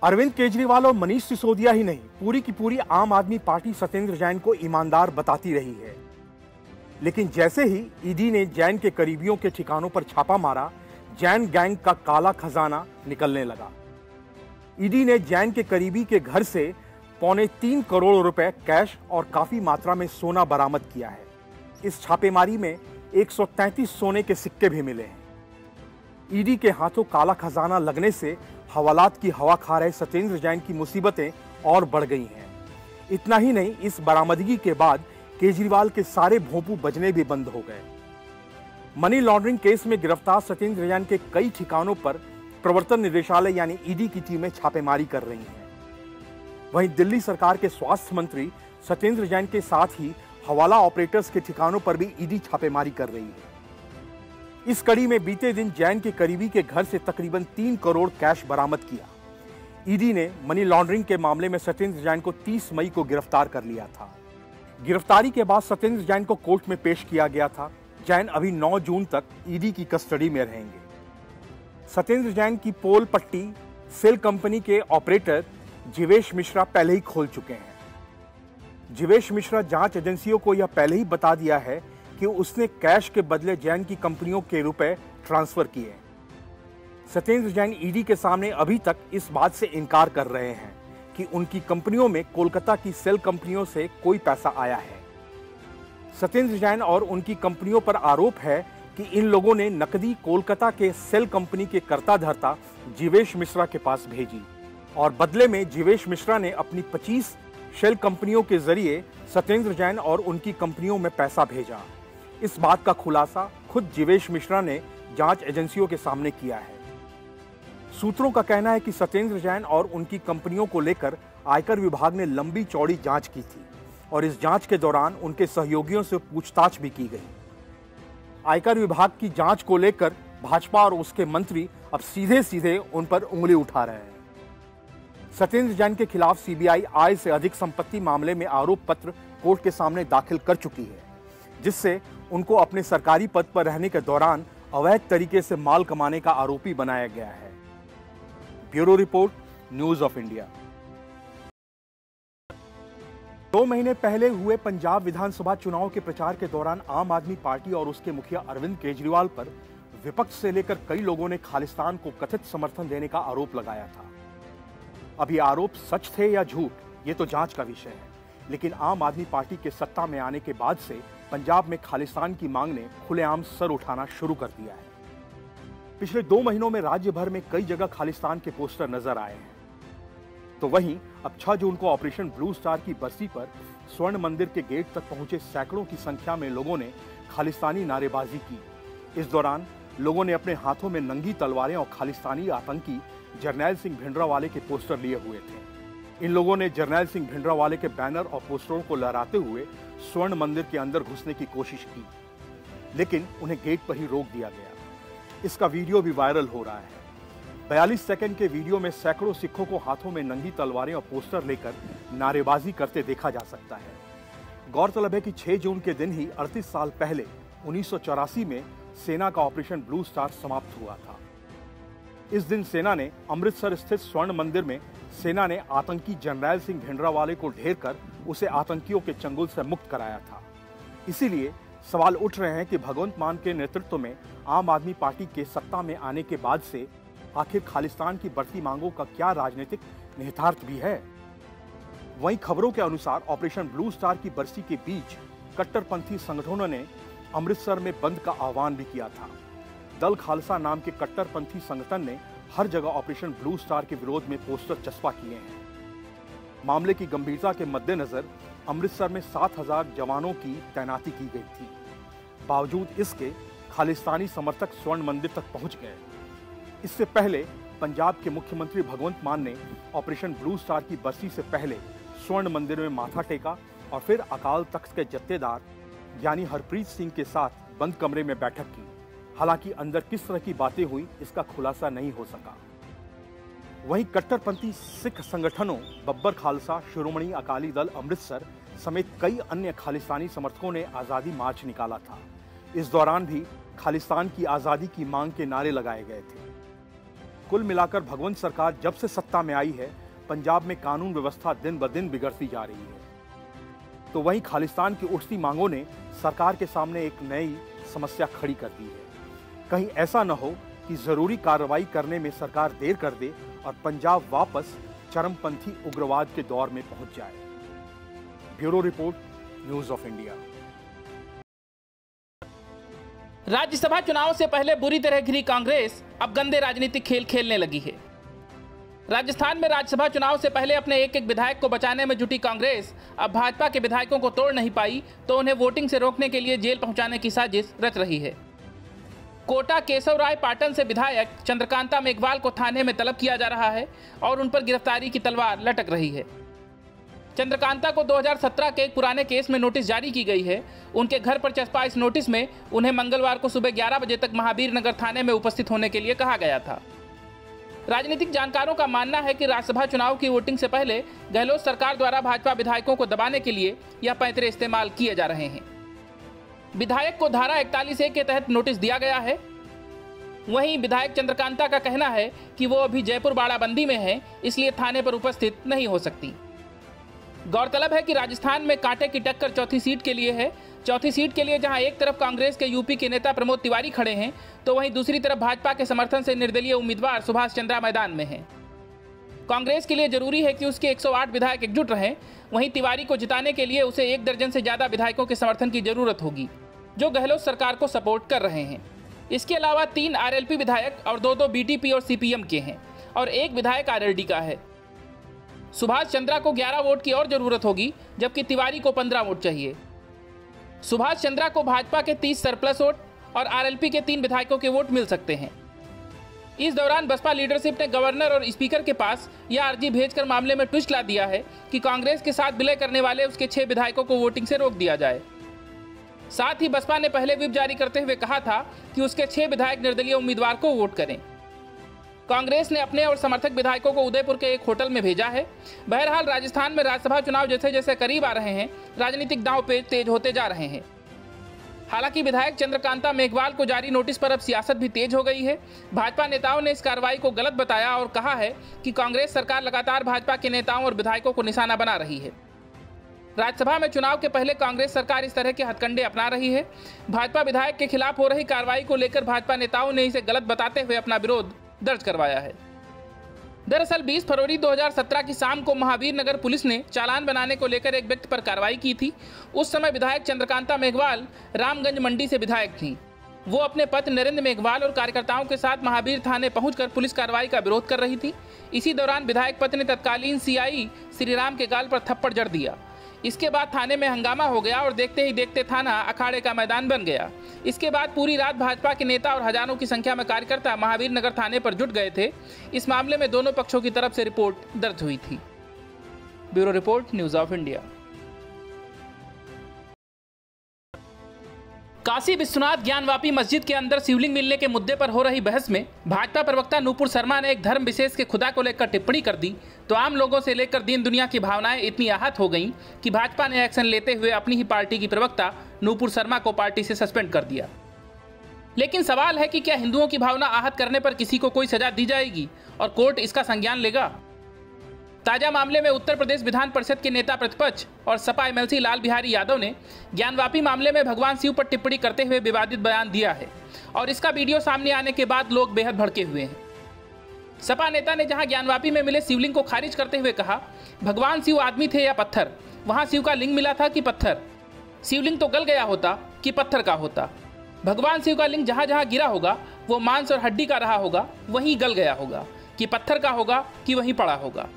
अरविंद केजरीवाल और मनीष सिसोदिया ही नहीं, पूरी की पूरी आम आदमी पार्टी सत्येंद्र जैन को ईमानदार बताती रही है। लेकिन जैसे ही ईडी ने जैन के करीबियों के ठिकानों पर छापा मारा, जैन गैंग का काला खजाना निकलने लगा। ईडी ने जैन के करीबी के घर से ₹3.25 करोड़ रुपए कैश और काफी मात्रा में सोना बरामद किया है। इस छापेमारी में 133 सोने के सिक्के भी मिले हैं। ईडी के हाथों काला खजाना लगने से हवालात की हवा खा रहे सत्येंद्र जैन की मुसीबतें और बढ़ गई हैं। इतना ही नहीं, इस बरामदगी के बाद केजरीवाल के सारे भोंपू बजने भी बंद हो गए। मनी लॉन्ड्रिंग केस में गिरफ्तार सत्येंद्र जैन के कई ठिकानों पर प्रवर्तन निदेशालय यानी ईडी की टीमें छापेमारी कर रही हैं। वहीं दिल्ली सरकार के स्वास्थ्य मंत्री सत्येंद्र जैन के साथ ही हवाला ऑपरेटर्स के ठिकानों पर भी ईडी छापेमारी कर रही है। इस कड़ी में बीते दिन जैन के करीबी के घर से तकरीबन 3 करोड़ कैश बरामद किया। ईडी ने मनी लॉन्ड्रिंग के मामले में सत्येंद्र जैन को 30 मई को गिरफ्तार कर लिया था। गिरफ्तारी के बाद सत्येंद्र जैन को कोर्ट में पेश किया गया था। जैन अभी 9 जून तक ईडी की कस्टडी में रहेंगे। सत्येंद्र जैन की पोल पट्टी सेल कंपनी के ऑपरेटर जीवेश मिश्रा पहले ही खोल चुके हैं। जीवेश मिश्रा जांच एजेंसियों को यह पहले ही बता दिया है कि उसने कैश के बदले जैन की कंपनियों के रुपए ट्रांसफर किए। सत्येंद्र जैन ईडी के सामने अभी तक इस बात से इनकार कर रहे हैं कि उनकी कंपनियों में कोलकाता की सेल कंपनियों से कोई पैसा आया है। सत्येंद्र जैन और उनकी कंपनियों पर आरोप है कि इन लोगों ने नकदी कोलकाता के सेल कंपनी के कर्ता धर्ता जीवेश मिश्रा के पास भेजी और बदले में जीवेश मिश्रा ने अपनी 25 शेल कंपनियों के जरिए सत्येंद्र जैन और उनकी कंपनियों में पैसा भेजा। इस बात का खुलासा खुद जीवेश मिश्रा ने जांच एजेंसियों के सामने किया है। सूत्रों का कहना है कि सत्येंद्र जैन और उनकी कंपनियों को लेकर आयकर विभाग ने लंबी चौड़ी जांच की थी और इस जांच के दौरान उनके सहयोगियों से पूछताछ भी की गई। आयकर विभाग की जांच को लेकर भाजपा और उसके मंत्री अब सीधे सीधे उन पर उंगली उठा रहे हैं। सत्येंद्र जैन के खिलाफ सीबीआई आय से अधिक संपत्ति मामले में आरोप पत्र कोर्ट के सामने दाखिल कर चुकी है, जिससे उनको अपने सरकारी पद पर रहने के दौरान अवैध तरीके से माल कमाने का आरोपी बनाया गया है। Bureau report, news of India. 2 महीने पहले हुए पंजाब विधानसभा चुनाव के प्रचार के दौरान आम आदमी पार्टी और उसके मुखिया अरविंद केजरीवाल पर विपक्ष से लेकर कई लोगों ने खालिस्तान को कथित समर्थन देने का आरोप लगाया था। अब ये आरोप सच थे या झूठ, ये तो जांच का विषय है। लेकिन आम आदमी पार्टी के सत्ता में आने के बाद से पंजाब में खालिस्तान की मांग ने खुलेआम सर उठाना शुरू कर दिया है। पिछले 2 महीनों में राज्य भर में कई जगह खालिस्तान के पोस्टर नजर आए हैं। तो वहीं अब 6 जून को ऑपरेशन ब्लू स्टार की बरसी पर स्वर्ण मंदिर के गेट तक पहुंचे सैकड़ों की संख्या में लोगों ने खालिस्तानी नारेबाजी की। इस दौरान लोगों ने अपने हाथों में नंगी तलवारें और खालिस्तानी आतंकी जरनैल सिंह भिंडरावाले के पोस्टर लिए हुए थे। इन लोगों ने जरनैल सिंह भिंडरावाले के बैनर और पोस्टरों को लहराते हुए स्वर्ण मंदिर के अंदर घुसने की कोशिश की, लेकिन उन्हें गेट पर ही रोक दिया गया। इसका वीडियो भी वायरल हो रहा है। 42 सेकंड के वीडियो में सैकड़ों सिखों को हाथों में नंगी तलवारें और पोस्टर लेकर नारेबाजी करते देखा जा सकता है। गौरतलब है कि 6 जून के दिन ही 38 साल पहले 1984 में सेना का ऑपरेशन ब्लू स्टार समाप्त हुआ था। इस दिन सेना ने अमृतसर स्थित स्वर्ण मंदिर में सेना ने आतंकी जरनैल सिंह भिंडरावाले को ढेर कर उसे आतंकियों के चंगुल से मुक्त कराया था। इसीलिए सवाल उठ रहे हैं कि भगवंत मान के नेतृत्व में आम आदमी पार्टी के सत्ता में आने के बाद से आखिर खालिस्तान की बढ़ती मांगों का क्या राजनीतिक निहितार्थ भी है। वहीं खबरों के अनुसार ऑपरेशन ब्लू स्टार की बरसी के बीच कट्टरपंथी संगठनों ने अमृतसर में बंद का आह्वान भी किया था। दल खालसा नाम के कट्टरपंथी संगठन ने हर जगह ऑपरेशन ब्लू स्टार के विरोध में पोस्टर चस्पा किए हैं। मामले की गंभीरता के मद्देनजर अमृतसर में 7,000 जवानों की तैनाती की गई थी। बावजूद इसके खालिस्तानी समर्थक स्वर्ण मंदिर तक पहुंच गए। इससे पहले पंजाब के मुख्यमंत्री भगवंत मान ने ऑपरेशन ब्लू स्टार की बरसी से पहले स्वर्ण मंदिर में माथा टेका और फिर अकाल तख्त के जत्थेदार यानी हरप्रीत सिंह के साथ बंद कमरे में बैठक की। हालांकि अंदर किस तरह की बातें हुई इसका खुलासा नहीं हो सका। वहीं कट्टरपंथी सिख संगठनों बब्बर खालसा, शिरोमणि अकाली दल अमृतसर समेत कई अन्य खालिस्तानी समर्थकों ने आज़ादी मार्च निकाला था। इस दौरान भी खालिस्तान की आज़ादी की मांग के नारे लगाए गए थे। कुल मिलाकर भगवंत सरकार जब से सत्ता में आई है, पंजाब में कानून व्यवस्था दिन ब दिन बिगड़ती जा रही है। तो वहीं खालिस्तान की उठती मांगों ने सरकार के सामने एक नई समस्या खड़ी कर दी है। कहीं ऐसा न हो कि जरूरी कार्रवाई करने में सरकार देर कर दे और पंजाब वापस चरमपंथी उग्रवाद के दौर में पहुंच जाए। Bureau report, news of India. Rajya Sabha चुनाव से पहले बुरी तरह घिरी कांग्रेस अब गंदे राजनीतिक खेल खेलने लगी है। राजस्थान में राज्यसभा चुनाव से पहले अपने एक एक विधायक को बचाने में जुटी कांग्रेस अब भाजपा के विधायकों को तोड़ नहीं पाई तो उन्हें वोटिंग से रोकने के लिए जेल पहुंचाने की साजिश रच रही है। कोटा केशवराय पाटन से विधायक चंद्रकांता मेघवाल को थाने में तलब किया जा रहा है और उन पर गिरफ्तारी की तलवार लटक रही है। चंद्रकांता को 2017 के एक पुराने केस में नोटिस जारी की गई है। उनके घर पर चस्पा इस नोटिस में उन्हें मंगलवार को सुबह 11 बजे तक महावीर नगर थाने में उपस्थित होने के लिए कहा गया था। राजनीतिक जानकारों का मानना है कि राज्यसभा चुनाव की वोटिंग से पहले गहलोत सरकार द्वारा भाजपा विधायकों को दबाने के लिए यह पैंतरे इस्तेमाल किए जा रहे हैं। विधायक को धारा 41A के तहत नोटिस दिया गया है। वहीं विधायक चंद्रकांता का कहना है कि वो अभी जयपुर बाड़ाबंदी में है, इसलिए थाने पर उपस्थित नहीं हो सकती। गौरतलब है कि राजस्थान में कांटे की टक्कर चौथी सीट के लिए है। चौथी सीट के लिए जहां एक तरफ कांग्रेस के यूपी के नेता प्रमोद तिवारी खड़े हैं तो वहीं दूसरी तरफ भाजपा के समर्थन से निर्दलीय उम्मीदवार सुभाष चंद्रा मैदान में हैं। कांग्रेस के लिए जरूरी है कि उसके 108 विधायक एकजुट रहें। वहीं तिवारी को जिताने के लिए उसे 1 दर्जन से ज्यादा विधायकों के समर्थन की जरूरत होगी जो गहलोत सरकार को सपोर्ट कर रहे हैं। इसके अलावा 3 आरएलपी विधायक और 2 बीटीपी और सीपीएम के हैं और 1 विधायक आरएलडी का है। सुभाष चंद्रा को 11 वोट की और जरूरत होगी जबकि तिवारी को 15 वोट चाहिए। सुभाष चंद्रा को भाजपा के 30 सरप्लस वोट और आरएलपी के 3 विधायकों के वोट मिल सकते हैं। इस दौरान बसपा लीडरशिप ने गवर्नर और स्पीकर के पास यह अर्जी भेजकर मामले में ट्विस्ट ला दिया है कि कांग्रेस के साथ विलय करने वाले उसके 6 विधायकों को वोटिंग से रोक दिया जाए। साथ ही बसपा ने पहले व्हिप जारी करते हुए कहा था कि उसके 6 विधायक निर्दलीय उम्मीदवार को वोट करें। कांग्रेस ने अपने और समर्थक विधायकों को उदयपुर के एक होटल में भेजा है। बहरहाल राजस्थान में राज्यसभा चुनाव जैसे जैसे करीब आ रहे हैं, राजनीतिक दांव पेच तेज होते जा रहे हैं। हालांकि विधायक चंद्रकांता मेघवाल को जारी नोटिस पर अब सियासत भी तेज हो गई है। भाजपा नेताओं ने इस कार्रवाई को गलत बताया और कहा है कि कांग्रेस सरकार लगातार भाजपा के नेताओं और विधायकों को निशाना बना रही है। राज्यसभा में चुनाव के पहले कांग्रेस सरकार इस तरह के हथकंडे अपना रही है। भाजपा विधायक के खिलाफ हो रही कार्रवाई को लेकर भाजपा नेताओं ने इसे गलत बताते हुए अपना विरोध दर्ज करवाया है। दरअसल 20 फरवरी 2017 की शाम को महावीर नगर पुलिस ने चालान बनाने को लेकर एक व्यक्ति पर कार्रवाई की थी। उस समय विधायक चंद्रकांता मेघवाल रामगंज मंडी से विधायक थी। वो अपने पति नरेंद्र मेघवाल और कार्यकर्ताओं के साथ महावीर थाने पहुंचकर पुलिस कार्रवाई का विरोध कर रही थी। इसी दौरान विधायक पति ने तत्कालीन सीआई श्रीराम के गाल पर थप्पड़ जड़ दिया। इसके बाद थाने में हंगामा हो गया और देखते ही देखते थाना अखाड़े का मैदान बन गया। इसके बाद पूरी रात भाजपा के नेता और हजारों की संख्या में कार्यकर्ता महावीर नगर थाने पर जुट गए थे। इस मामले में दोनों पक्षों की तरफ से रिपोर्ट दर्ज हुई थी। Bureau report, news of India. Kashi Vishwanath Gyanvapi मस्जिद के अंदर शिवलिंग मिलने के मुद्दे पर हो रही बहस में भाजपा प्रवक्ता नूपुर शर्मा ने एक धर्म विशेष के खुदा को लेकर टिप्पणी कर दी तो आम लोगों से लेकर दीन दुनिया की भावनाएं इतनी आहत हो गईं कि भाजपा ने एक्शन लेते हुए अपनी ही पार्टी की प्रवक्ता नूपुर शर्मा को पार्टी से सस्पेंड कर दिया। लेकिन सवाल है कि क्या हिंदुओं की भावना आहत करने पर किसी को कोई सजा दी जाएगी और कोर्ट इसका संज्ञान लेगा? ताजा मामले में उत्तर प्रदेश विधान परिषद के नेता प्रतिपक्ष और सपा एमएलसी लाल बिहारी यादव ने ज्ञानवापी मामले में भगवान शिव पर टिप्पणी करते हुए विवादित बयान दिया है और इसका वीडियो सामने आने के बाद लोग बेहद भड़के हुए हैं। सपा नेता ने जहां ज्ञानवापी में मिले शिवलिंग को खारिज करते हुए कहा, भगवान शिव आदमी थे या पत्थर? वहां शिव का लिंग मिला था कि पत्थर? शिवलिंग तो गल गया होता कि पत्थर का होता। भगवान शिव का लिंग जहां जहां गिरा होगा वो मांस और हड्डी का रहा होगा, वहीं गल गया होगा कि पत्थर का होगा कि वहीं पड़ा होगा।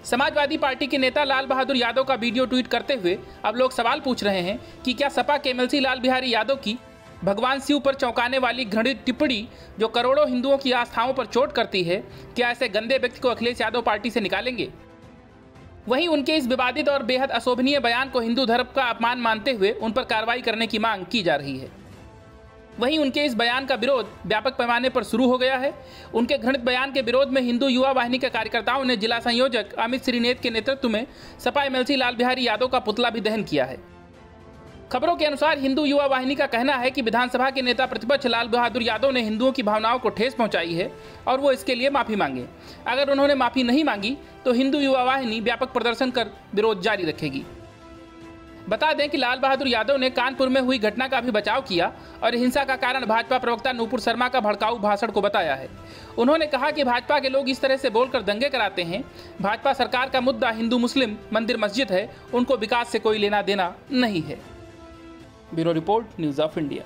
समाजवादी पार्टी के नेता लाल बहादुर यादव का वीडियो ट्वीट करते हुए अब लोग सवाल पूछ रहे हैं कि क्या सपा के एमएलसी लाल बिहारी यादव की भगवान शिव पर चौंकाने वाली घृणित टिप्पणी जो करोड़ों हिंदुओं की आस्थाओं पर चोट करती है, क्या ऐसे गंदे व्यक्ति को अखिलेश यादव पार्टी से निकालेंगे? वहीं उनके इस विवादित और बेहद अशोभनीय बयान को हिंदू धर्म का अपमान मानते हुए उन पर कार्रवाई करने की मांग की जा रही है। वहीं उनके इस बयान का विरोध व्यापक पैमाने पर शुरू हो गया है। उनके घृणित बयान के विरोध में हिंदू युवा वाहिनी के कार्यकर्ताओं ने जिला संयोजक अमित श्रीनेत के नेतृत्व में सपा एमएलसी लाल बिहारी यादव का पुतला भी दहन किया है। खबरों के अनुसार हिंदू युवा वाहिनी का कहना है कि विधानसभा के नेता प्रतिपक्ष लाल बहादुर यादव ने हिंदुओं की भावनाओं को ठेस पहुंचाई है और वो इसके लिए माफी मांगे। अगर उन्होंने माफी नहीं मांगी तो हिंदू युवा वाहिनी व्यापक प्रदर्शन कर विरोध जारी रखेगी। बता दें कि लाल बहादुर यादव ने कानपुर में हुई घटना का भी बचाव किया और हिंसा का कारण भाजपा प्रवक्ता नूपुर शर्मा का भड़काऊ भाषण को बताया है। उन्होंने कहा कि भाजपा के लोग इस तरह से बोलकर दंगे कराते हैं। भाजपा सरकार का मुद्दा हिंदू मुस्लिम मंदिर मस्जिद है, उनको विकास से कोई लेना देना नहीं है। Bureau report, news of India.